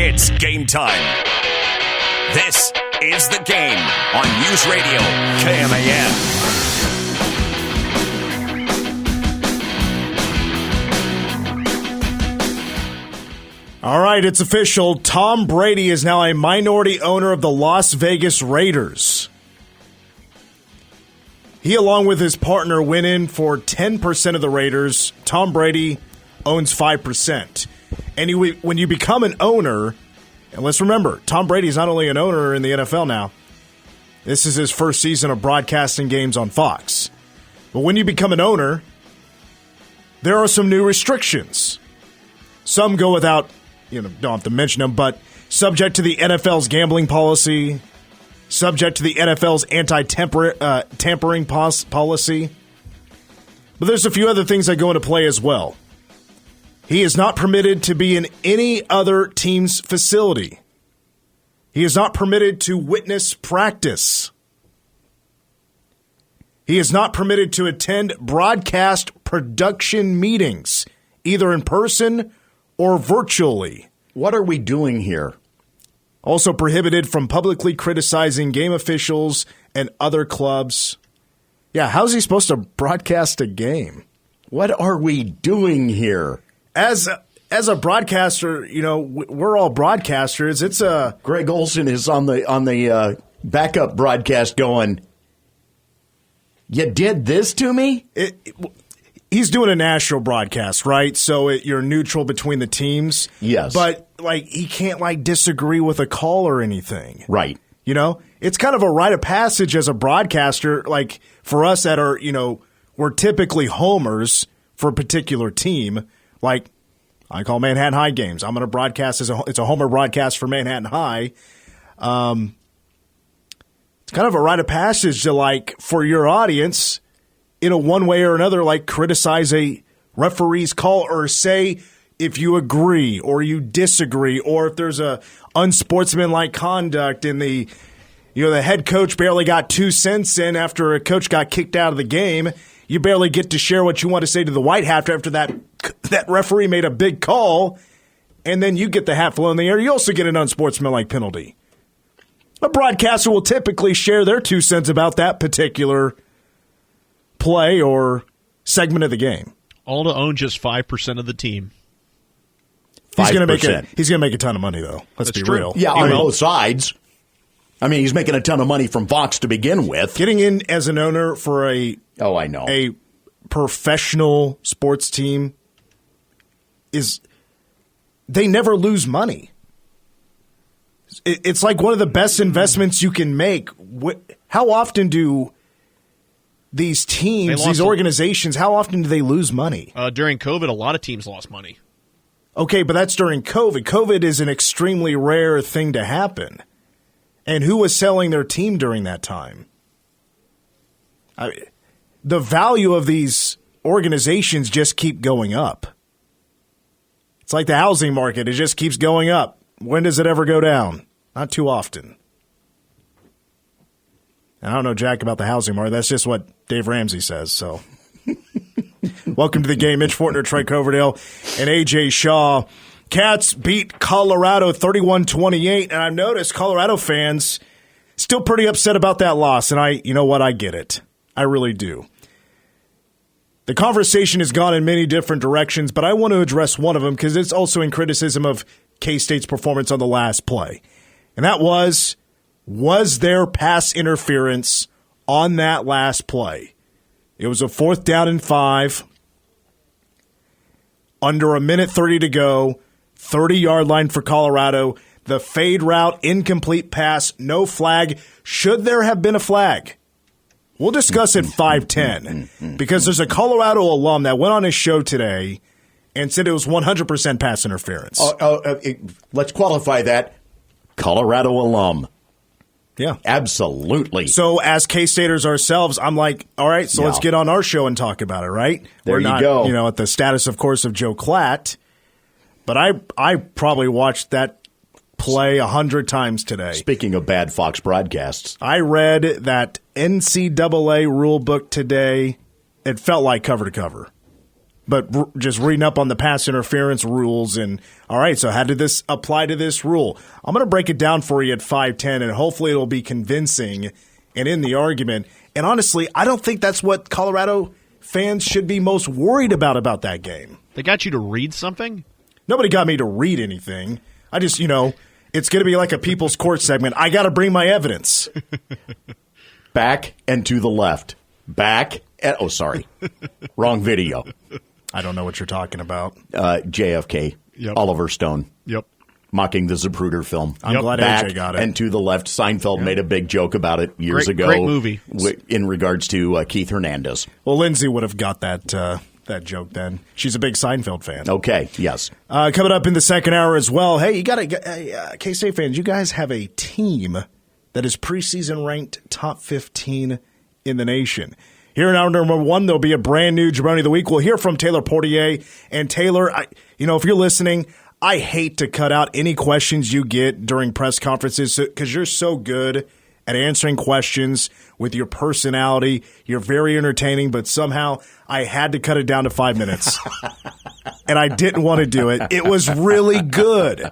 It's game time. This is The Game on News Radio KMAN. All right, it's official. Tom Brady is now a minority owner of the Las Vegas Raiders. He, along with his partner, went in for 10% of the Raiders. Tom Brady owns 5%. And when you become an owner, and let's remember, Tom Brady is not only an owner in the NFL now, this is his first season of broadcasting games on Fox. But when you become an owner, there are some new restrictions. Some go without, don't have to mention them, but subject to the NFL's gambling policy, subject to the NFL's anti-tampering policy. But there's a few other things that go into play as well. He is not permitted to be in any other team's facility. He is not permitted to witness practice. He is not permitted to attend broadcast production meetings, either in person or virtually. What are we doing here? Also prohibited from publicly criticizing game officials and other clubs. Yeah, how's he supposed to broadcast a game? What are we doing here? As a broadcaster, we're all broadcasters. It's a Greg Olson is on the backup broadcast going, "You did this to me?" He's doing a national broadcast, right? So you're neutral between the teams. Yes. But, he can't, disagree with a call or anything. Right. It's kind of a rite of passage as a broadcaster, for us that are, we're typically homers for a particular team. I call Manhattan High games. I'm going to broadcast it's a homer broadcast for Manhattan High. It's kind of a rite of passage to, for your audience, in a one way or another, criticize a referee's call or say if you agree or you disagree or if there's a unsportsmanlike conduct and the head coach barely got 2 cents in after a coach got kicked out of the game. You barely get to share what you want to say to the White Hat after that referee made a big call, and then you get the hat flown in the air. You also get an unsportsmanlike penalty. A broadcaster will typically share their 2 cents about that particular play or segment of the game. All to own just 5% of the team. He's going to make a ton of money, though. Let's be real. Yeah, on both sides. He's making a ton of money from Fox to begin with. Getting in as an owner for a professional sports team they never lose money. It's like one of the best investments you can make. How often do these teams, these organizations, how often do they lose money? During COVID, a lot of teams lost money. Okay, but that's during COVID. COVID is an extremely rare thing to happen. And who was selling their team during that time? The value of these organizations just keep going up. It's like the housing market. It just keeps going up. When does it ever go down? Not too often. And I don't know jack about the housing market. That's just what Dave Ramsey says. So, welcome to the game. Mitch Fortner, Trey Coverdale, and A.J. Shaw. Cats beat Colorado 31-28, and I've noticed Colorado fans still pretty upset about that loss, and I get it. I really do. The conversation has gone in many different directions, but I want to address one of them because it's also in criticism of K-State's performance on the last play. And that was there pass interference on that last play? It was a 4th down and 5, under a minute 30 to go, 30-yard line for Colorado. The fade route, incomplete pass, no flag. Should there have been a flag? We'll discuss at 5:10 because there's a Colorado alum that went on his show today and said it was 100% pass interference. Let's qualify that. Colorado alum. Yeah. Absolutely. So as K-Staters ourselves, I'm like, all right, so let's get on our show and talk about it, right? We're not, at the status, of course, of Joe Klatt. But I probably watched that play 100 times today. Speaking of bad Fox broadcasts. I read that NCAA rule book today. It felt like cover to cover. but just reading up on the pass interference rules and, all right, so how did this apply to this rule? I'm going to break it down for you at 5:10, and hopefully it'll be convincing and in the argument. And honestly, I don't think that's what Colorado fans should be most worried about that game. They got you to read something? Nobody got me to read anything. I just, it's going to be like a People's Court segment. I got to bring my evidence. Back and to the left. Back and, wrong video. I don't know what you're talking about. JFK, Yep. Oliver Stone. Yep. Mocking the Zapruder film. I'm glad Back AJ got it. and to the left. Seinfeld made a big joke about it years ago. Great movie. In regards to Keith Hernandez. Well, Lindsay would have got that joke then. She's a big Seinfeld fan. Okay, yes. Coming up in the second hour as well. Hey, K-State fans, you guys have a team that is preseason ranked top 15 in the nation. Here in hour number 1, there'll be a brand new Jabroni of the Week. We'll hear from Taylor Poitier. And Taylor, if you're listening, I hate to cut out any questions you get during press conferences because you're so good at answering questions with your personality. You're very entertaining, but somehow I had to cut it down to 5 minutes. And I didn't want to do it. It was really good.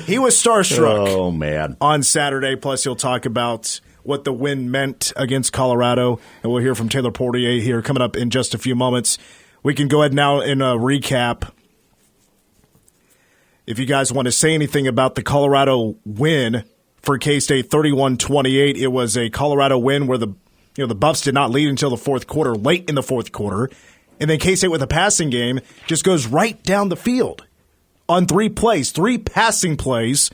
He was starstruck. Oh, man. On Saturday. Plus, he'll talk about what the win meant against Colorado. And we'll hear from Taylor Poitier here coming up in just a few moments. We can go ahead now and recap. If you guys want to say anything about the Colorado win for K-State 31-28, it was a Colorado win where the Buffs did not lead until the fourth quarter, late in the fourth quarter. And then K-State with a passing game just goes right down the field on 3 passing plays.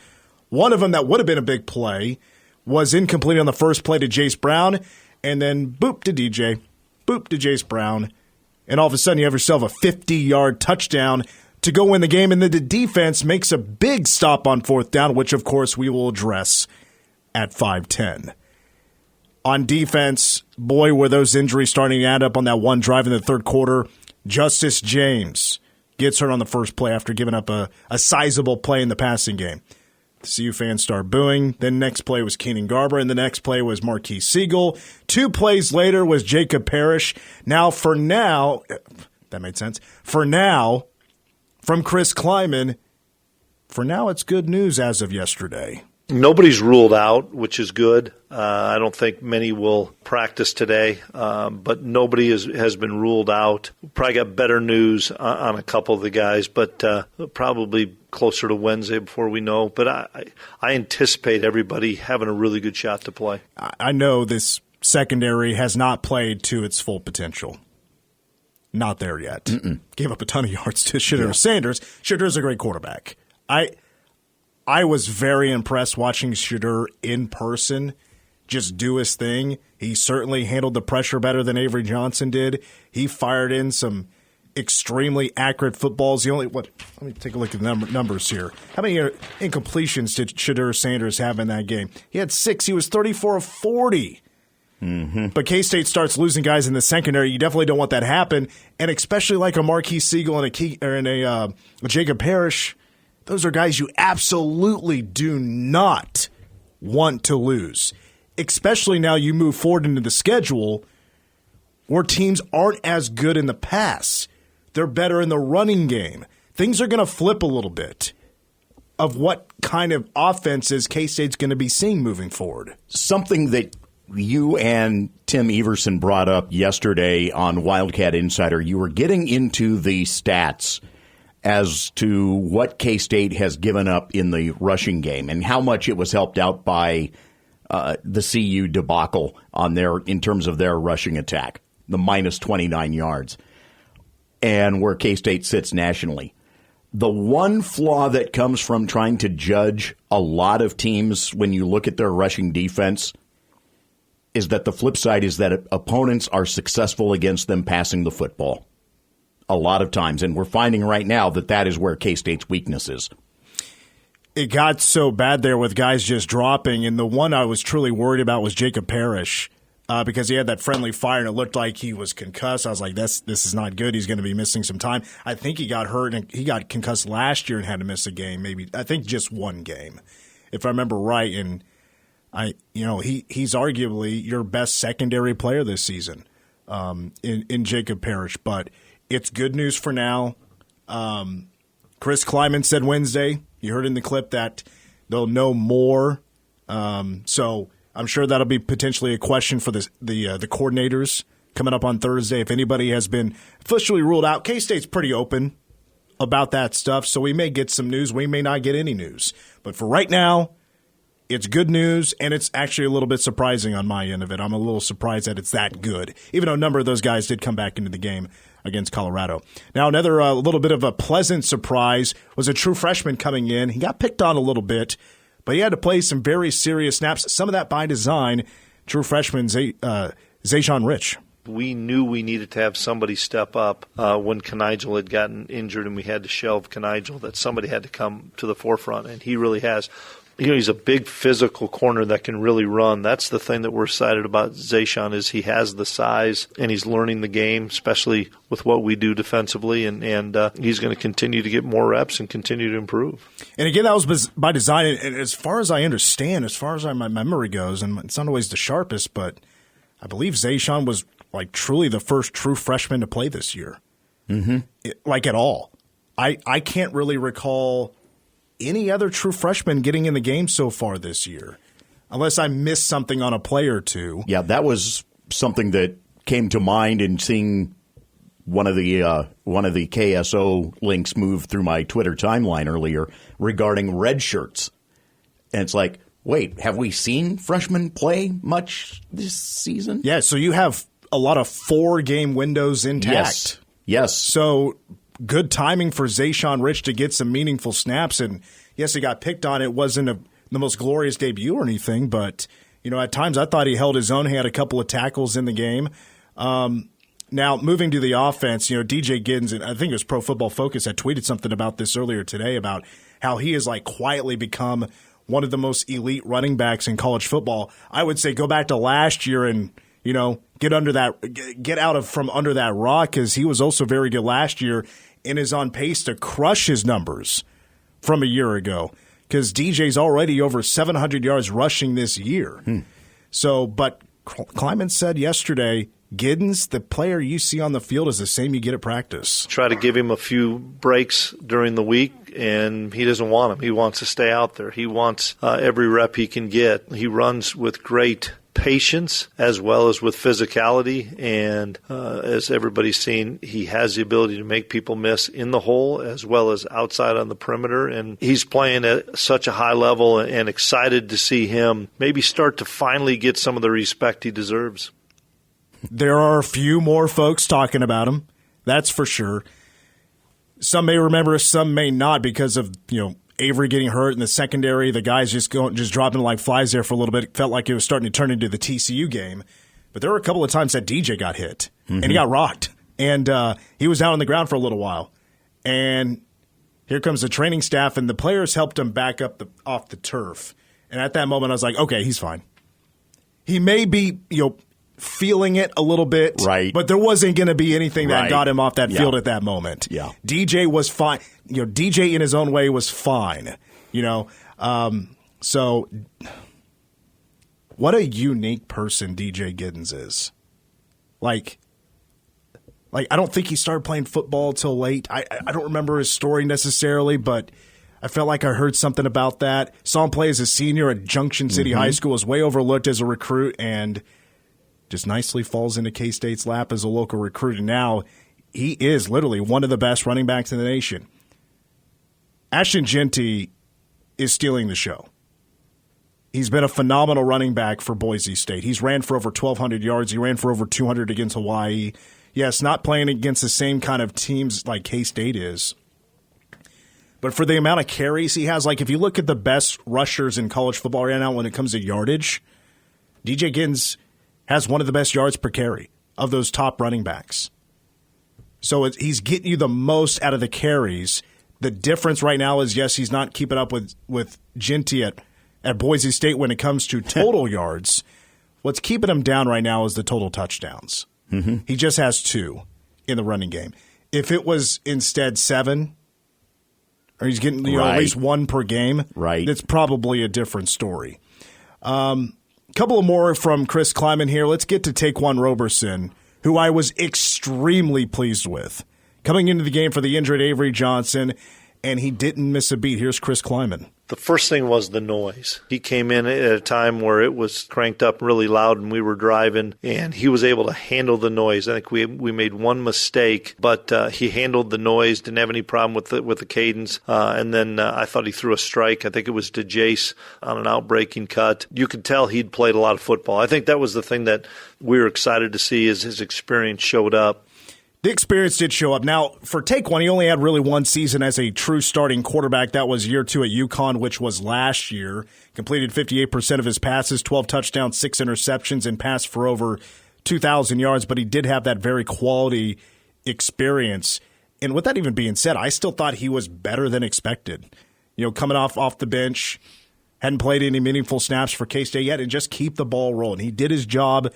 One of them that would have been a big play was incomplete on the first play to Jace Brown, and then boop to DJ, boop to Jace Brown, and all of a sudden you have yourself a 50-yard touchdown to go win the game, and then the defense makes a big stop on fourth down, which, of course, we will address at 5:10. On defense, boy, were those injuries starting to add up on that one drive in the third quarter. Justice James gets hurt on the first play after giving up a sizable play in the passing game. The CU fans start booing. Then next play was Keenan Garber, and the next play was Marquis Siegel. 2 plays later was Jacob Parrish. That made sense. For now, from Chris Klieman, for now it's good news as of yesterday. Nobody's ruled out, which is good. I don't think many will practice today, but nobody has been ruled out. Probably got better news on a couple of the guys, but probably closer to Wednesday before we know. But I anticipate everybody having a really good shot to play. I know this secondary has not played to its full potential. Not there yet. Gave up a ton of yards to Shedeur Sanders. Shedur's a great quarterback. I was very impressed watching Shedeur in person just do his thing. He certainly handled the pressure better than Avery Johnson did. He fired in some extremely accurate footballs. Let me take a look at the numbers here. How many incompletions did Shedeur Sanders have in that game? He had 6. He was 34 of 40. Mm-hmm. But K-State starts losing guys in the secondary. You definitely don't want that to happen. And especially like a Marquis Siegel and a Jacob Parrish, those are guys you absolutely do not want to lose. Especially now you move forward into the schedule where teams aren't as good in the pass. They're better in the running game. Things are going to flip a little bit of what kind of offenses K-State's going to be seeing moving forward. Something that you and Tim Everson brought up yesterday on Wildcat Insider, you were getting into the stats as to what K-State has given up in the rushing game and how much it was helped out by the CU debacle in terms of their rushing attack, the minus 29 yards, and where K-State sits nationally. The one flaw that comes from trying to judge a lot of teams when you look at their rushing defense is that the flip side is that opponents are successful against them passing the football a lot of times, and we're finding right now that is where K-State's weakness is. It got so bad there with guys just dropping, and the one I was truly worried about was Jacob Parrish because he had that friendly fire, and it looked like he was concussed. I was like, this is not good. He's going to be missing some time. I think he got hurt, and he got concussed last year and had to miss a game, I think just one game, if I remember right. And he's arguably your best secondary player this season in Jacob Parrish, but it's good news for now. Chris Klieman said Wednesday, you heard in the clip, that they'll know more. So I'm sure that'll be potentially a question for the coordinators coming up on Thursday. If anybody has been officially ruled out, K-State's pretty open about that stuff, so we may get some news. We may not get any news. But for right now, it's good news, and it's actually a little bit surprising on my end of it. I'm a little surprised that it's that good, even though a number of those guys did come back into the game against Colorado. Now, another little bit of a pleasant surprise was a true freshman coming in. He got picked on a little bit, but he had to play some very serious snaps, some of that by design. True freshman Zayshawn Rich. We knew we needed to have somebody step up when Knigel had gotten injured and we had to shelve Knigel, that somebody had to come to the forefront, and he really has. He's a big physical corner that can really run. That's the thing that we're excited about Zayshawn, is he has the size and he's learning the game, especially with what we do defensively, and he's going to continue to get more reps and continue to improve. And again, that was by design. And as far as I understand, as far as my memory goes, and it's not always the sharpest, but I believe Zayshawn was like truly the first true freshman to play this year. Like at all. I can't really recall any other true freshman getting in the game so far this year, unless I missed something on a play or two. Yeah, that was something that came to mind in seeing one of the KSO links move through my Twitter timeline earlier regarding red shirts. And it's like, wait, have we seen freshmen play much this season? Yeah, so you have a lot of 4-game windows intact. Yes. So good timing for Zayshawn Rich to get some meaningful snaps. And yes, he got picked on. It wasn't the most glorious debut or anything, but at times I thought he held his own. He had a couple of tackles in the game. Now, moving to the offense, DJ Giddens, and I think it was Pro Football Focus that tweeted something about this earlier today about how he has quietly become one of the most elite running backs in college football. I would say go back to last year and get under that rock, because he was also very good last year and is on pace to crush his numbers from a year ago, because DJ's already over 700 yards rushing this year. So, but Klieman said yesterday, Giddens, the player you see on the field, is the same you get at practice. Try to give him a few breaks during the week, and he doesn't want them. He wants to stay out there. He wants every rep he can get. He runs with great patience as well as with physicality, and as everybody's seen, he has the ability to make people miss in the hole as well as outside on the perimeter, and he's playing at such a high level, and excited to see him maybe start to finally get some of the respect he deserves. There are a few more folks talking about him, that's for sure. Some may remember, some may not, because of Avery getting hurt in the secondary. The guys just dropping like flies there for a little bit. It felt like it was starting to turn into the TCU game. But there were a couple of times that DJ got hit, and he got rocked. And he was down on the ground for a little while. And here comes the training staff, and the players helped him back up off the turf. And at that moment, I was like, okay, he's fine. He may be, feeling it a little bit, right? But there wasn't going to be anything that got him off that field at that moment. Yeah, DJ was fine. DJ in his own way was fine. So what a unique person DJ Giddens is. Like I don't think he started playing football till late. I don't remember his story necessarily, but I felt like I heard something about that. Saw him play as a senior at Junction City High School. Was way overlooked as a recruit, and just nicely falls into K-State's lap as a local recruit. And now he is literally one of the best running backs in the nation. Ashton Jeanty is stealing the show. He's been a phenomenal running back for Boise State. He's ran for over 1,200 yards. He ran for over 200 against Hawaii. Yes, not playing against the same kind of teams like K-State is. But for the amount of carries he has, if you look at the best rushers in college football right now when it comes to yardage, DJ Giddens has one of the best yards per carry of those top running backs. So he's getting you the most out of the carries. The difference right now is, yes, he's not keeping up with Jeanty at Boise State when it comes to total yards. What's keeping him down right now is the total touchdowns. He just has 2 in the running game. If it was instead 7, or he's getting at least 1 per game, it's probably a different story. Couple of more from Chris Klieman here. Let's get to Taquan Roberson, who I was extremely pleased with. coming into the game for the injured Avery Johnson, and he didn't miss a beat. Here's Chris Klieman. The first thing was the noise. He came in at a time where it was cranked up really loud and we were driving, and he was able to handle the noise. I think we made one mistake, but he handled the noise, didn't have any problem with the cadence. And then I thought he threw a strike. I think it was to Jace on an outbreaking cut. You could tell he'd played a lot of football. I think that was the thing that we were excited to see, is his experience showed up. The experience did show up. Now, for Taekwon, he only had really one season as a true starting quarterback. That was year 2 at UConn, which was last year. Completed 58% of his passes, 12 touchdowns, 6 interceptions, and passed for over 2,000 yards. But he did have that very quality experience. And with that even being said, I still thought he was better than expected. Coming off the bench, hadn't played any meaningful snaps for K-State yet, and just keep the ball rolling. He did his job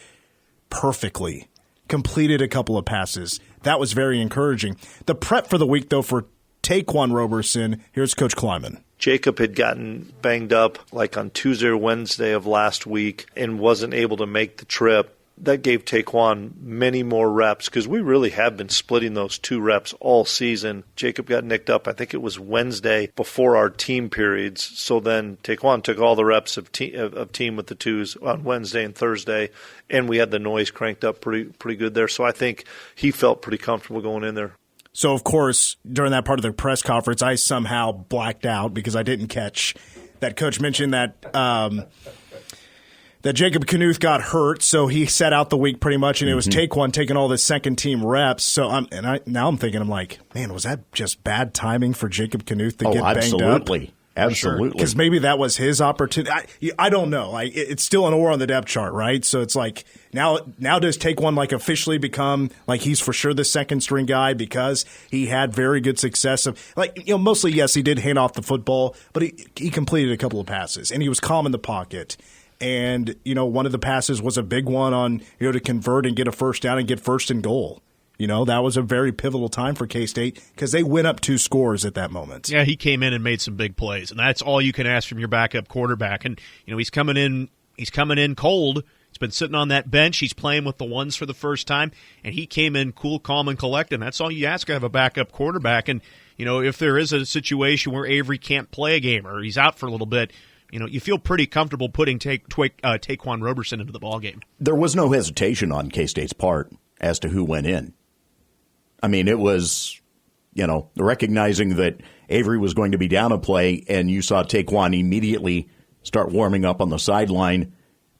perfectly. Completed a couple of passes. That was very encouraging. The prep for the week, though, for Taekwon Roberson, here's Coach Klieman. Jacob had gotten banged up like on Tuesday or Wednesday of last week and wasn't able to make the trip. That gave Taekwon many more reps, because we really have been splitting those 2 reps all season. Jacob got nicked up, I think it was Wednesday before our team periods. So then Taekwon took all the reps of team with the 2s on Wednesday and Thursday, and we had the noise cranked up pretty good there. So I think he felt pretty comfortable going in there. So, of course, during that part of the press conference, I somehow blacked out because I didn't catch that Coach mentioned that Jacob Knuth got hurt, so he sat out the week pretty much, and it was Taekwon taking all the second-team reps. So now I'm thinking, man, was that just bad timing for Jacob Knuth to get banged up? Absolutely. Because maybe that was his opportunity. I don't know. It's still an or on the depth chart, right? So it's like now does Taekwon officially become he's for sure the second-string guy because he had very good success of mostly, yes, he did hand off the football, but he completed a couple of passes, and he was calm in the pocket. And, one of the passes was a big one on, to convert and get a first down and get first and goal. That was a very pivotal time for K-State because they went up 2 scores at that moment. Yeah, he came in and made some big plays, and that's all you can ask from your backup quarterback. And, he's coming in cold. He's been sitting on that bench. He's playing with the ones for the first time, and he came in cool, calm, and collected. And that's all you ask of a backup quarterback. And, if there is a situation where Avery can't play a game or he's out for a little bit, you feel pretty comfortable putting Taekwon Roberson into the ballgame. There was no hesitation on K-State's part as to who went in. I mean, it was, recognizing that Avery was going to be down a play, and you saw Taekwon immediately start warming up on the sideline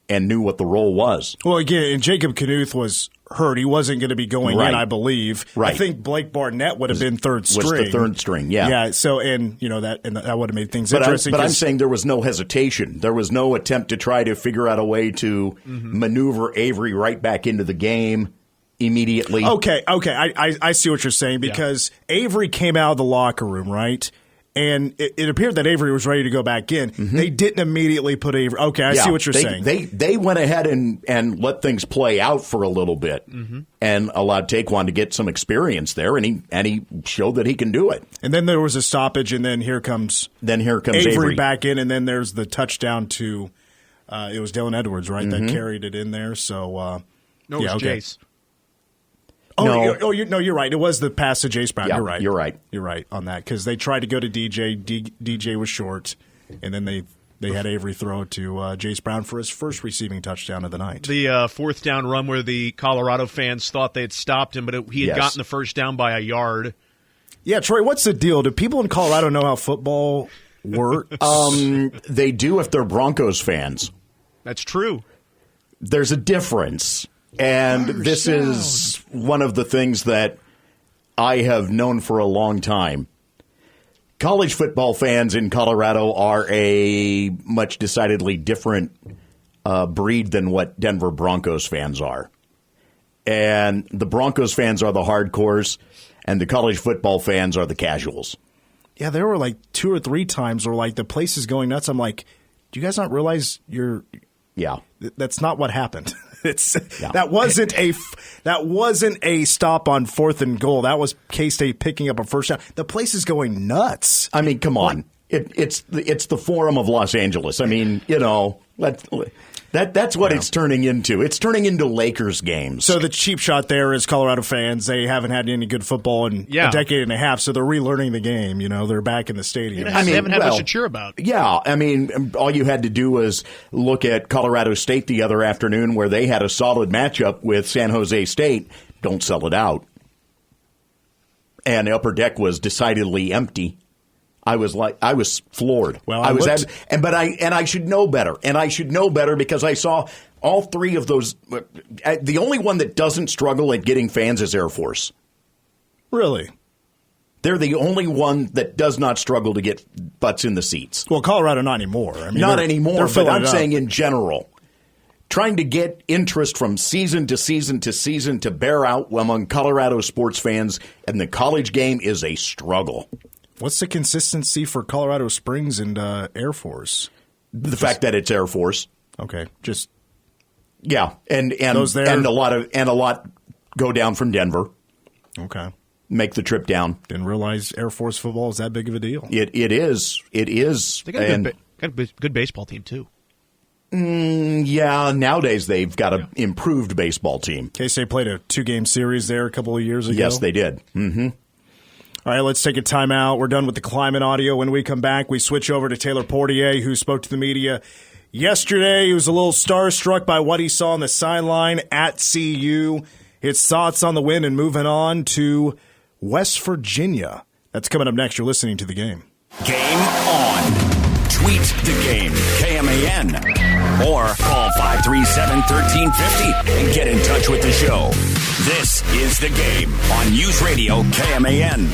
and knew what the role was. Well, again, and Jacob Knuth was hurt. He wasn't going to be going in, I believe. Right. I think Blake Barnett would have been third string. Was the third string, yeah. Yeah, so, that would have made things interesting. But I'm saying there was no hesitation. There was no attempt to try to figure out a way to maneuver Avery right back into the game immediately. Okay. I see what you're saying, because Avery came out of the locker room, right? And it appeared that Avery was ready to go back in. They didn't immediately put Avery. Okay, I see what you're saying. They went ahead and let things play out for a little bit and allowed Taekwon to get some experience there, and he showed that he can do it. And then there was a stoppage, and then here comes Avery back in, and then there's the touchdown to it was Dylan Edwards, right, that carried it in there. So no, it was Jace. You're right. It was the pass to Jace Brown. Yeah, You're right. You're right on that, because they tried to go to DJ. DJ was short, and then they had Avery throw to Jace Brown for his first receiving touchdown of the night. The fourth down run where the Colorado fans thought they had stopped him, but he had gotten the first down by a yard. Yeah, Troy, what's the deal? Do people in Colorado know how football works? They do if they're Broncos fans. That's true. There's a difference. And this is one of the things that I have known for a long time. College football fans in Colorado are a much decidedly different breed than what Denver Broncos fans are. And the Broncos fans are the hardcores, and the college football fans are the casuals. Yeah, there were like 2 or 3 times where the place is going nuts. I'm like, do you guys not realize that's not what happened? That wasn't a stop on 4th and goal. That was K-State picking up a first down. The place is going nuts. I mean, come on. It's the Forum of Los Angeles. I mean, That's what it's turning into. It's turning into Lakers games. So the cheap shot there is Colorado fans. They haven't had any good football in a decade and a half, so they're relearning the game. They're back in the stadium. They haven't had much to cheer about. Yeah, all you had to do was look at Colorado State the other afternoon where they had a solid matchup with San Jose State. Don't sell it out. And Upper Deck was decidedly empty. I was floored. Well, I should know better. And I should know better because I saw all three of those. The only one that doesn't struggle at getting fans is Air Force. Really? They're the only one that does not struggle to get butts in the seats. Well, Colorado not anymore. Not anymore, but I'm saying in general. Trying to get interest from season to season to season to bear out among Colorado sports fans, and the college game is a struggle. What's the consistency for Colorado Springs and Air Force? The fact that it's Air Force. Okay, just and those there? and a lot go down from Denver. Okay, make the trip down. Didn't realize Air Force football is that big of a deal. It is. They got a good baseball team too. Nowadays they've got an improved baseball team. K-State played a 2-game series there a couple of years ago. Yes, they did. Mm-hmm. All right, let's take a timeout. We're done with the Klieman audio. When we come back, we switch over to Taylor Poitier, who spoke to the media yesterday. He was a little starstruck by what he saw on the sideline at CU. His thoughts on the win and moving on to West Virginia. That's coming up next. You're listening to The Game. Game on. Tweet The Game, KMAN. Or call 537-1350 and get in touch with the show. This is The Game on News Radio KMAN.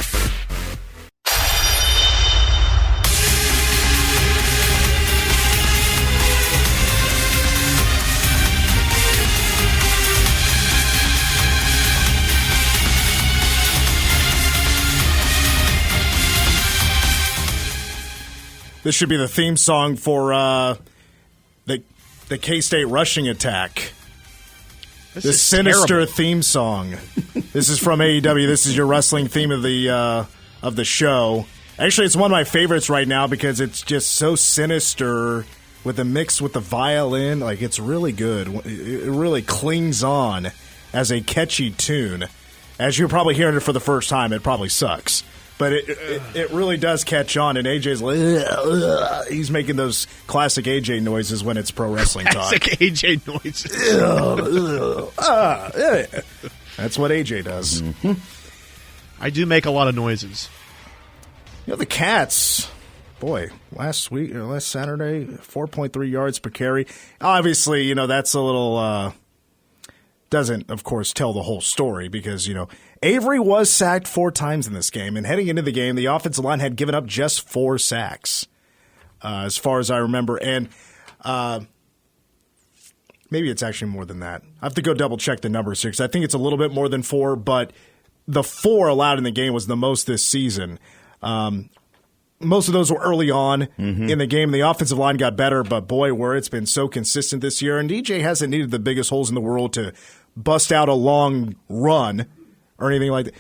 This should be the theme song for the K-State rushing attack. The sinister terrible theme song. This is from AEW. This is your wrestling theme of the show. Actually, it's one of my favorites right now because it's just so sinister with a mix with the violin. Like, it's really good. It really clings on as a catchy tune. As you're probably hearing it for the first time, it probably sucks. But it really does catch on, and AJ's like, he's making those classic AJ noises when it's pro wrestling talk. Classic AJ noises. That's what AJ does. Mm-hmm. I do make a lot of noises. The Cats, boy, last Saturday, 4.3 yards per carry. Obviously, that's a little doesn't, of course, tell the whole story because, Avery was sacked 4 times in this game, and heading into the game, the offensive line had given up just 4 sacks, as far as I remember. And maybe it's actually more than that. I have to go double-check the numbers here because I think it's a little bit more than 4, but the 4 allowed in the game was the most this season. Most of those were early on in the game. The offensive line got better, but boy, where it's been so consistent this year. And DJ hasn't needed the biggest holes in the world to bust out a long run or anything like that.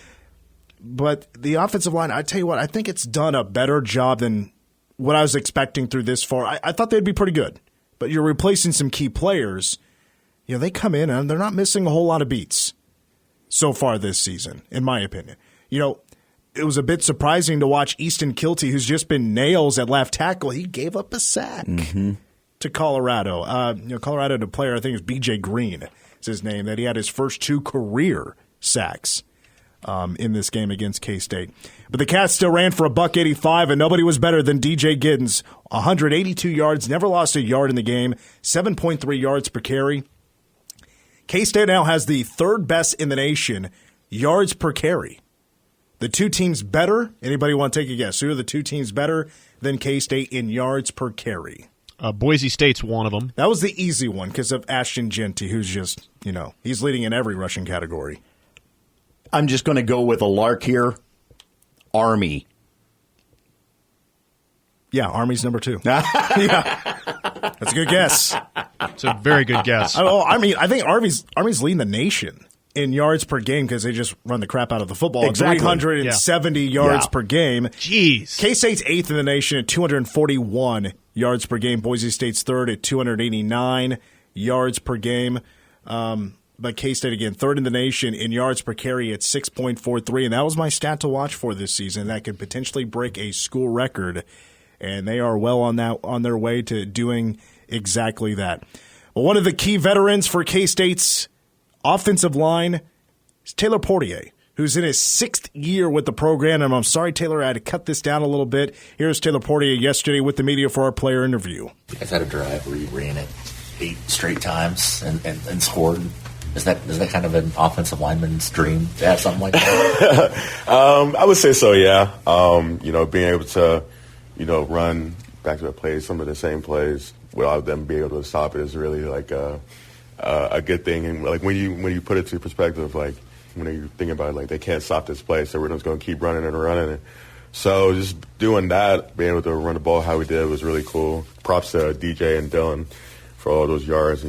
But the offensive line, I tell you what, I think it's done a better job than what I was expecting through this far. I thought they'd be pretty good. But you're replacing some key players. They come in and they're not missing a whole lot of beats so far this season, in my opinion. It was a bit surprising to watch Easton Kilty, who's just been nails at left tackle. He gave up a sack to Colorado. Colorado had a player, I think it was B.J. Green is his name, that he had his first 2 career sacks in this game against K-State. But the Cats still ran for $185, and nobody was better than DJ Giddens. 182 yards, never lost a yard in the game, 7.3 yards per carry. K-State now has the 3rd best in the nation yards per carry. The 2 teams better? Anybody want to take a guess? Who are the 2 teams better than K-State in yards per carry? Boise State's one of them. That was the easy one because of Ashton Genty, who's just, he's leading in every rushing category. I'm just going to go with a lark here. Army. Yeah, Army's number 2. Yeah. That's a good guess. It's a very good guess. I think Army's leading the nation in yards per game because they just run the crap out of the football. Exactly. 370 yards per game. Jeez. K-State's 8th in the nation at 241 yards per game. Boise State's 3rd at 289 yards per game. But K-State, again, third in the nation in yards per carry at 6.43, and that was my stat to watch for this season. That could potentially break a school record, and they are well on their way to doing exactly that. Well, one of the key veterans for K-State's offensive line is Taylor Poitier, who's in his 6th year with the program. And I'm sorry, Taylor, I had to cut this down a little bit. Here's Taylor Poitier yesterday with the media for our player interview. You guys had a drive where you ran it 8 straight times and scored. Is that kind of an offensive lineman's dream to have something like that? I would say so, yeah. Being able to, run back-to-back plays, some of the same plays, without them being able to stop it is really like a good thing. And like when you put it to perspective, like when you think about it, like they can't stop this play, so we're just going to keep running and running it. So just doing that, being able to run the ball how we did was really cool. Props to DJ and Dylan for all those yards,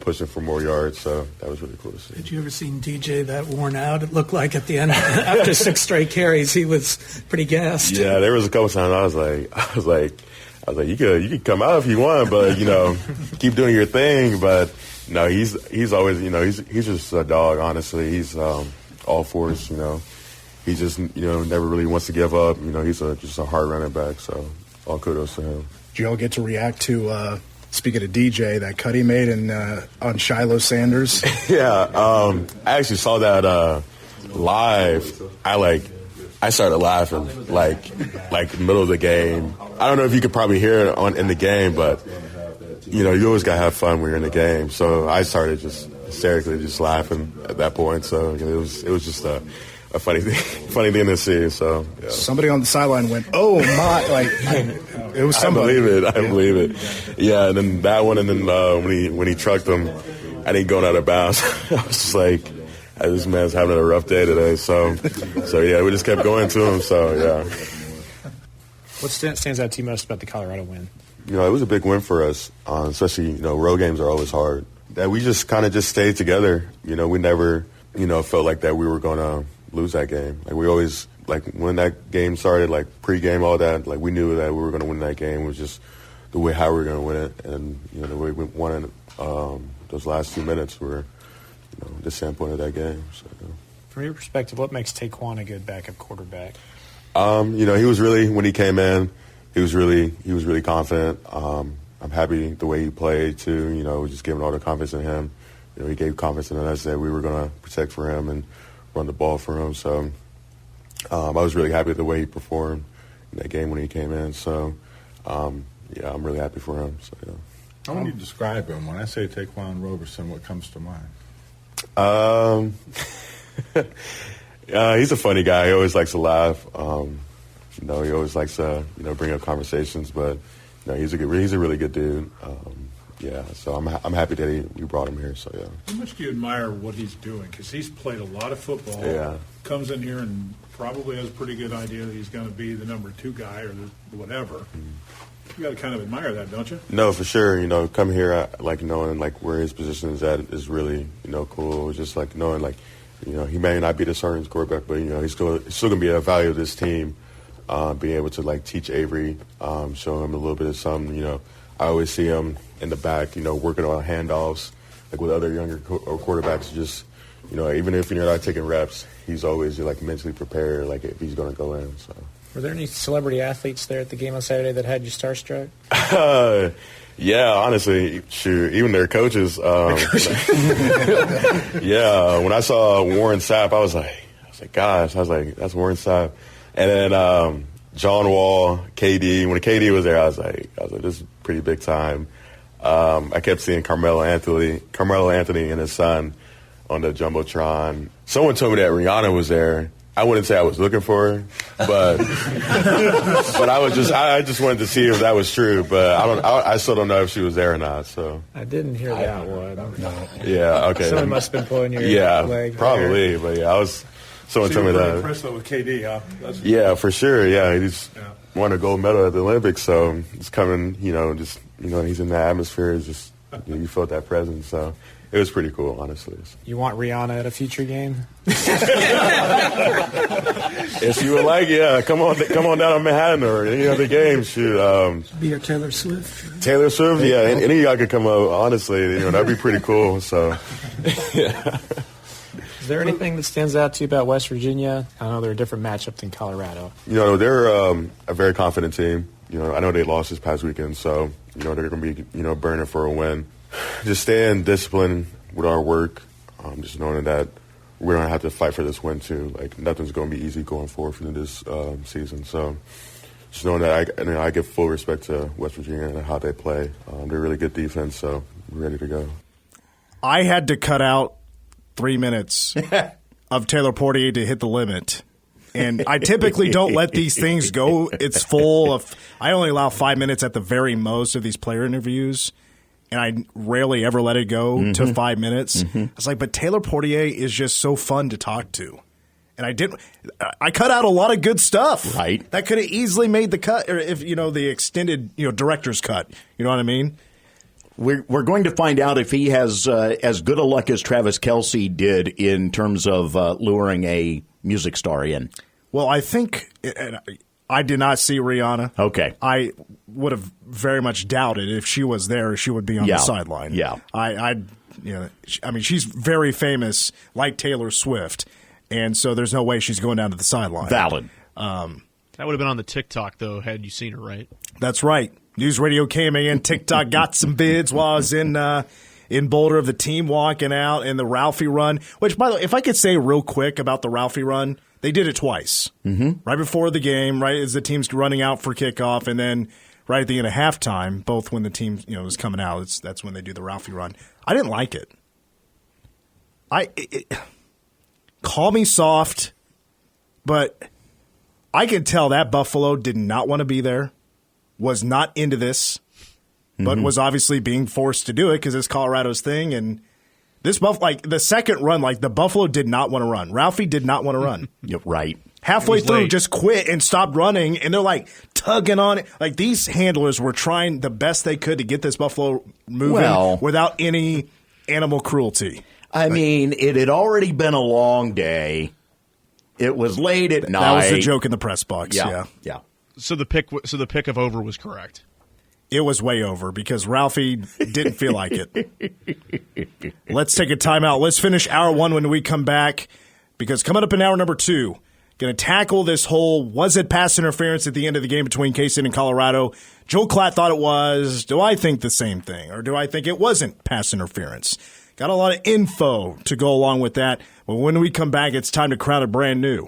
pushing for more yards. So that was really cool to see. Had you ever seen DJ that worn out? It looked like at the end, after 6 straight carries, he was pretty gassed. Yeah, there was a couple times I was like, you could come out if you want, but keep doing your thing. But no, he's always, he's just a dog. Honestly, he's all force. He just never really wants to give up. He's just a hard running back. So all kudos to him. Did you all get to react to? Speaking of DJ, that cut he made on Shiloh Sanders? Yeah, I actually saw that live. I started laughing like middle of the game. I don't know if you could probably hear it in the game, but you always gotta have fun when you're in the game. So I started just hysterically just laughing at that point. So it was just a funny thing to see. So yeah. Somebody on the sideline went, "Oh my!" It was somebody. I believe it. Yeah, and then that one, and then when he trucked him, and he going out of bounds, I was just like, this man's having a rough day today. So yeah, we just kept going to him. So yeah. What stands out to you most about the Colorado win? It was a big win for us, especially road games are always hard. That we just kind of just stayed together. We never felt like that we were going to lose that game. Like we always, when that game started, pregame, all that, we knew that we were going to win that game. It was just the way how we were going to win it, and the way we won it. Those last 2 minutes were, the standpoint of that game. So, From your perspective, what makes Taquan a good backup quarterback? He was really, when he came in, he was really confident. I'm happy the way he played too. Just giving all the confidence in him. He gave confidence in us that we were going to protect for him and run the ball for him. So I was really happy with the way he performed in that game when he came in. So I'm really happy for him. So yeah. How would you describe him? When I say Taquan Roberson, what comes to mind? He's a funny guy. He always likes to laugh. He always likes to bring up conversations. But he's a really good dude. So I'm happy that we brought him here. So yeah. How much do you admire what he's doing? Because he's played a lot of football. Yeah. Comes in here and probably has a pretty good idea that he's going to be the number 2 guy or whatever. Mm-hmm. You got to kind of admire that, don't you? No, for sure. Come here knowing where his position is at is really cool. Just knowing he may not be the starting quarterback, but he's still going to be a value of this team. Being able to teach Avery, show him a little bit of something. I always see him in the back, working on handoffs, with other younger quarterbacks. Just, even if you're not taking reps, he's always mentally prepared, if he's going to go in. So. Were there any celebrity athletes there at the game on Saturday that had you starstruck? Yeah, honestly, shoot, even their coaches. Yeah, when I saw Warren Sapp, I was like, gosh, that's Warren Sapp. And then John Wall, KD. When KD was there, I was like, this is pretty big time. I kept seeing Carmelo Anthony and his son on the Jumbotron. Someone told me that Rihanna was there. I wouldn't say I was looking for her, but I just wanted to see if that was true. But I still don't know if she was there or not. So I didn't hear that one. No. Yeah. Okay. Someone must have been pulling your leg. Probably. There. But yeah, someone told me that. Impressed with KD, huh? Yeah, for sure. Yeah, he just won a gold medal at the Olympics, so it's coming. He's in the atmosphere. It's just You felt that presence, so it was pretty cool, honestly. You want Rihanna at a future game? If you would like, yeah, come on down to Manhattan or any other game. Shoot, Be your Taylor Swift. Taylor Swift, yeah, any of y'all could come out. Honestly, that'd be pretty cool. So, yeah. Is there anything that stands out to you about West Virginia? I know they're a different matchup than Colorado. They're a very confident team. I know they lost this past weekend, so they're going to be burning for a win. Just staying disciplined with our work. Just knowing that we're going to have to fight for this win too. Like nothing's going to be easy going forward for this season. So just knowing that I give full respect to West Virginia and how they play. They're really good defense, so we're ready to go. I had to cut out 3 minutes of Taylor Poitier to hit the limit. And I typically don't let these things go. It's full of – I only allow 5 minutes at the very most of these player interviews, and I rarely ever let it go to 5 minutes. I was like, but Taylor Poitier is just so fun to talk to. And I cut out a lot of good stuff. Right. That could have easily made the cut, or if, the extended, director's cut. You know what I mean? We're going to find out if he has as good a luck as Travis Kelce did in terms of luring a music star in. Well, I think I did not see Rihanna. Okay. I would have very much doubted if she was there, she would be on the sideline. Yeah. I mean, she's very famous, like Taylor Swift, and so there's no way she's going down to the sideline. Valid. That would have been on the TikTok, though, had you seen her, right? That's right. News Radio KMAN TikTok got some bids while I was in Boulder of the team walking out and the Ralphie run, which, by the way, if I could say real quick about the Ralphie run, they did it twice. Right before the game, right as the team's running out for kickoff, and then right at the end of halftime, both when the team is coming out, that's when they do the Ralphie run. I didn't like it. Call me soft, but I can tell that Buffalo did not want to be there. Was not into this, but was obviously being forced to do it because it's Colorado's thing. And this the second run, the Buffalo did not want to run. Ralphie did not want to run. Yep, right. Halfway through, just quit and stopped running, and they're tugging on it. These handlers were trying the best they could to get this Buffalo moving without any animal cruelty. I mean, it had already been a long day. It was late at night. That was the joke in the press box. Yeah. So the pick of over was correct. It was way over because Ralphie didn't feel like it. Let's take a timeout. Let's finish hour one when we come back, because coming up in hour number 2, going to tackle this whole was it pass interference at the end of the game between K-State and Colorado. Joel Klatt thought it was. Do I think the same thing, or do I think it wasn't pass interference? Got a lot of info to go along with that. But when we come back, it's time to crown a brand new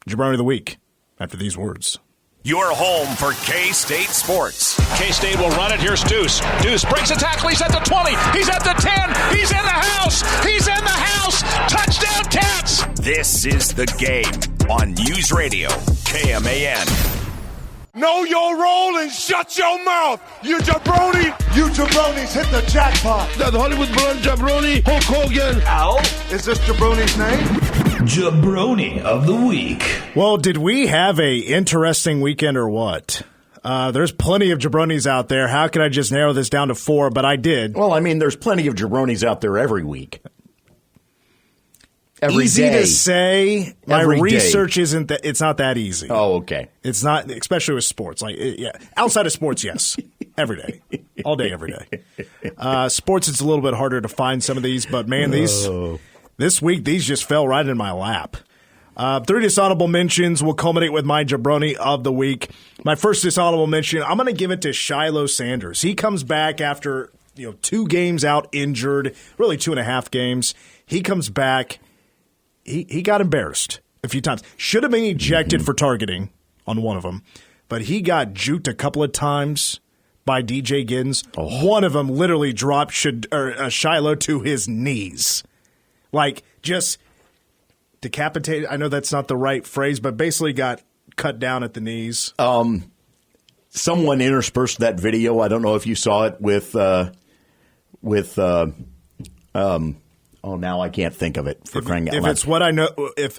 Jabroni of the Week after these words. Your home for K-State sports. K-State will run it. Here's Deuce. Deuce breaks a tackle. He's at the 20. He's at the 10. He's in the house. He's in the house. Touchdown, Cats. This is The Game on News Radio KMAN. Know your role and shut your mouth. You jabroni. You jabronis hit the jackpot. That Hollywood blonde jabroni, Hulk Hogan. Ow. Is this jabroni's name? Jabroni of the Week. Well, did we have a interesting weekend or what? There's plenty of jabronis out there. How could I just narrow this down to 4? But I did. Well, I mean, there's plenty of jabronis out there every week. Easy to say. My research isn't that. It's not that easy. Oh, okay. It's not, especially with sports. Outside of sports, yes, every day, all day, every day. Sports, it's a little bit harder to find some of these, but man, this week these just fell right in my lap. 3 dishonorable mentions will culminate with my Jabroni of the Week. My first dishonorable mention, I'm going to give it to Shiloh Sanders. He comes back after 2 games out injured, really 2.5 games. He comes back. He got embarrassed a few times. Should have been ejected for targeting on one of them, but he got juked a couple of times by DJ Giddens. One of them literally dropped Shiloh to his knees. Just decapitated. I know that's not the right phrase, but basically got cut down at the knees. Someone interspersed that video. I don't know if you saw it with now I can't think of it. For crying out loud. If it's what I know, if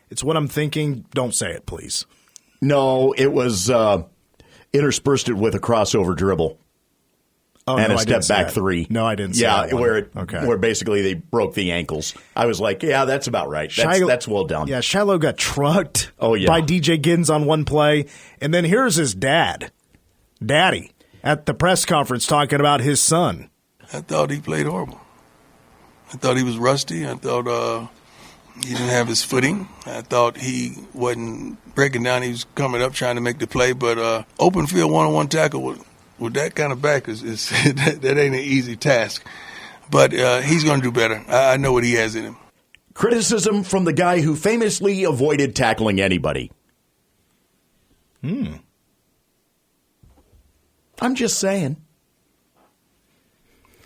it's what I'm thinking, don't say it, please. No, it was interspersed it with a crossover dribble. and a step back three. No, I didn't see that. Yeah, where basically they broke the ankles. I was like, yeah, that's about right. That's well done. Yeah, Shiloh got trucked by DJ Giddens on one play. And then here's his daddy, at the press conference talking about his son. I thought he played horrible. I thought he was rusty. I thought he didn't have his footing. I thought he wasn't breaking down. He was coming up trying to make the play. But open field one-on-one tackle with that kind of back is that ain't an easy task. But he's going to do better. I know what he has in him. Criticism from the guy who famously avoided tackling anybody. I'm just saying.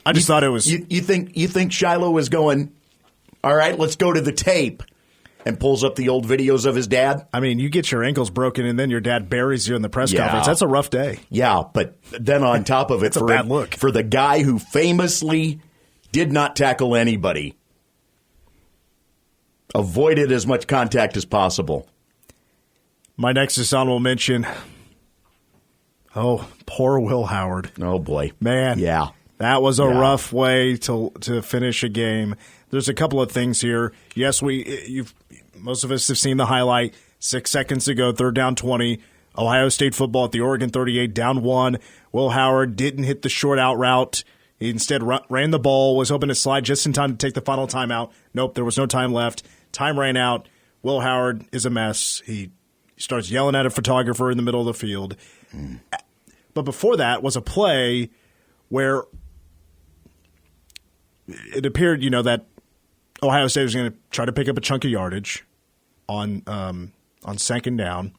I just thought it was. You think Shiloh was going, all right, let's go to the tape, and pulls up the old videos of his dad? I mean, you get your ankles broken and then your dad buries you in the press conference. That's a rough day. Yeah, but then on top of it, a bad look. For the guy who famously did not tackle anybody, avoided as much contact as possible. My next is honorable mention. Oh, poor Will Howard. Oh, boy. Man. Yeah. That was a rough way to finish a game. There's a couple of things here. Yes, most of us have seen the highlight 6 seconds ago, 3rd down 20, Ohio State football at the Oregon 38, down 1. Will Howard didn't hit the short out route. He instead ran the ball, was hoping to slide just in time to take the final timeout. Nope, there was no time left. Time ran out. Will Howard is a mess. He starts yelling at a photographer in the middle of the field. But before that was a play where it appeared, that Ohio State was going to try to pick up a chunk of yardage on 2nd down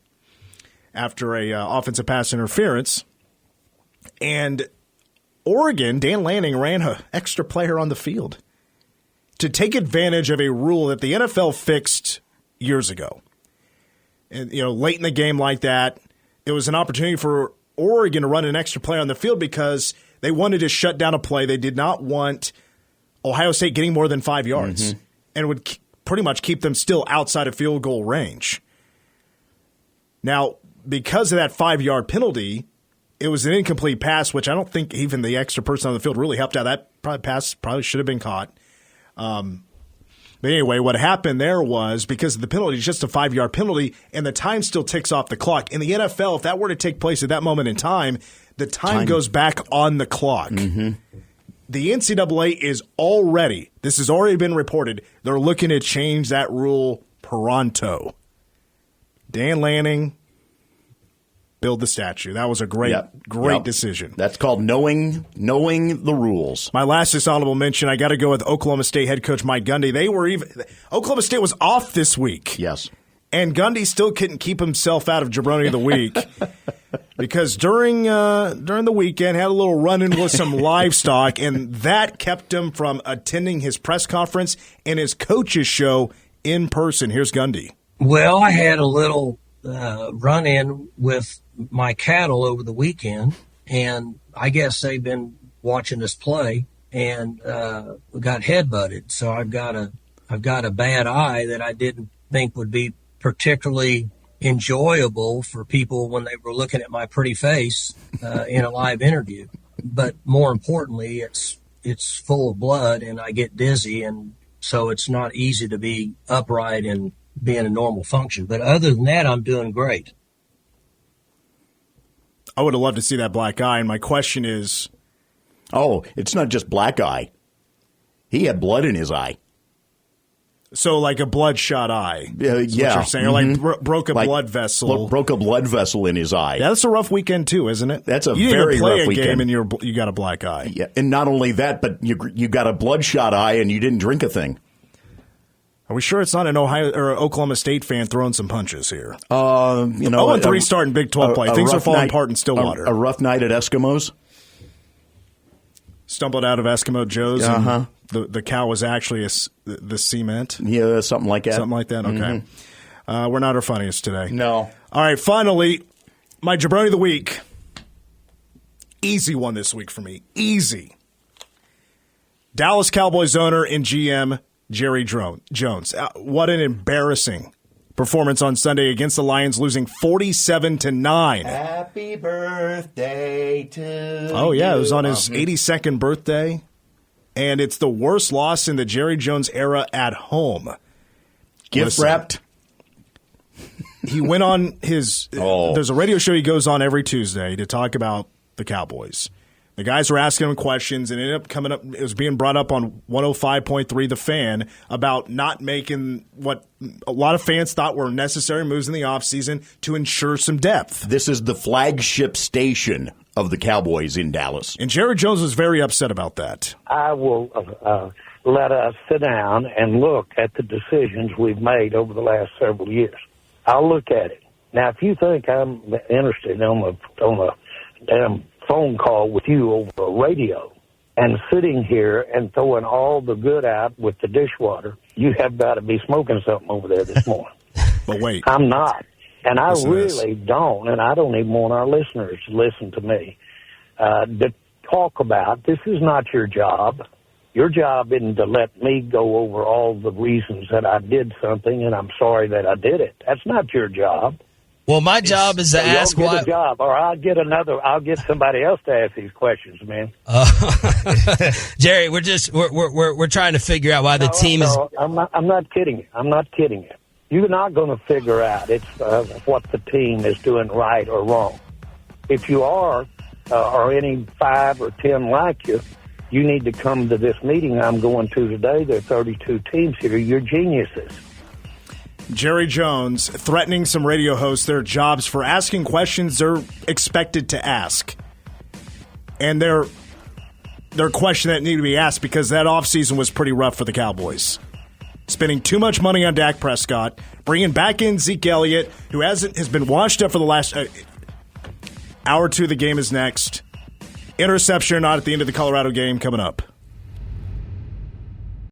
after a offensive pass interference. And Oregon, Dan Lanning, ran an extra player on the field to take advantage of a rule that the NFL fixed years ago. And, late in the game like that, it was an opportunity for Oregon to run an extra player on the field because they wanted to shut down a play. They did not want Ohio State getting more than 5 yards, and it would pretty much keep them still outside of field goal range. Now, because of that 5-yard penalty, it was an incomplete pass, which I don't think even the extra person on the field really helped out. That pass probably should have been caught. But anyway, what happened there was because of the penalty, it's just a 5-yard penalty, and the time still ticks off the clock. In the NFL, if that were to take place at that moment in time, the time goes back on the clock. The NCAA this has already been reported, they're looking to change that rule pronto. Dan Lanning, build the statue. That was a great decision. That's called knowing the rules. My last dishonorable mention, I got to go with Oklahoma State head coach Mike Gundy. Oklahoma State was off this week. Yes. And Gundy still couldn't keep himself out of Jabroni of the Week because during the weekend had a little run-in with some livestock, and that kept him from attending his press conference and his coach's show in person. Here's Gundy. Well, I had a little run-in with my cattle over the weekend, and I guess they've been watching us play and got headbutted. So I've got a bad eye that I didn't think would be particularly enjoyable for people when they were looking at my pretty face in a live interview. But more importantly, it's full of blood and I get dizzy, and so it's not easy to be upright and be in a normal function. But other than that, I'm doing great. I would have loved to see that black eye, and my question is... Oh, it's not just black eye. He had blood in his eye. So like a bloodshot eye. Yeah. What you're saying. Or like broke a blood vessel. Broke a blood vessel in his eye. Yeah, that's a rough weekend too, isn't it? That's a you very rough weekend. Game and you got a black eye. Yeah, and not only that, but you got a bloodshot eye and you didn't drink a thing. Are we sure it's not an Ohio or Oklahoma State fan throwing some punches here? 0-3 start in Big 12 play. Things are falling apart in Stillwater. A rough night at Eskimos. Stumbled out of Eskimo Joe's. And the cow was actually the cement. Yeah, something like that. Something like that. Okay. We're not our funniest today. No. All right. Finally, my Jabroni of the week. Easy one this week for me. Easy. Dallas Cowboys owner and GM Jerry Jones. What an embarrassing performance on Sunday against the Lions, losing 47-9. Happy birthday to Oh, yeah, you. it was on his 82nd birthday, and it's the worst loss in the Jerry Jones era at home. Gift wrapped. He went on his there's a radio show he goes on every Tuesday to talk about the Cowboys. The guys were asking him questions, and it ended up coming up. It was being brought up on 105.3 The Fan about not making what a lot of fans thought were necessary moves in the offseason to ensure some depth. This is the flagship station of the Cowboys in Dallas. And Jerry Jones was very upset about that. I will let us sit down and look at the decisions we've made over the last several years. I'll look at it. Now, if you think I'm interested on a damn phone call with you over a radio and sitting here and throwing all the good out with the dishwater, you have got to be smoking something over there this morning. But wait. I'm not. And I Listen really don't, and I don't even want our listeners to listen to me, to talk about this is not your job. Your job isn't to let me go over all the reasons that I did something and I'm sorry that I did it. That's not your job. Well, my job is to ask why. why. A job, or I'll get somebody else to ask these questions, man. Jerry, we're trying to figure out why the team is. I'm not kidding you. I'm not kidding you. You're not going to figure out what the team is doing right or wrong. If you are, or any 5 or 10 like you, you need to come to this meeting I'm going to today. There are 32 teams here. You're geniuses. Jerry Jones threatening some radio hosts their jobs for asking questions they're expected to ask. And they're question that need to be asked because that offseason was pretty rough for the Cowboys. Spending too much money on Dak Prescott, bringing back in Zeke Elliott, who has been washed up for the last hour or two. The game is next. Interception or not at the end of the Colorado game coming up.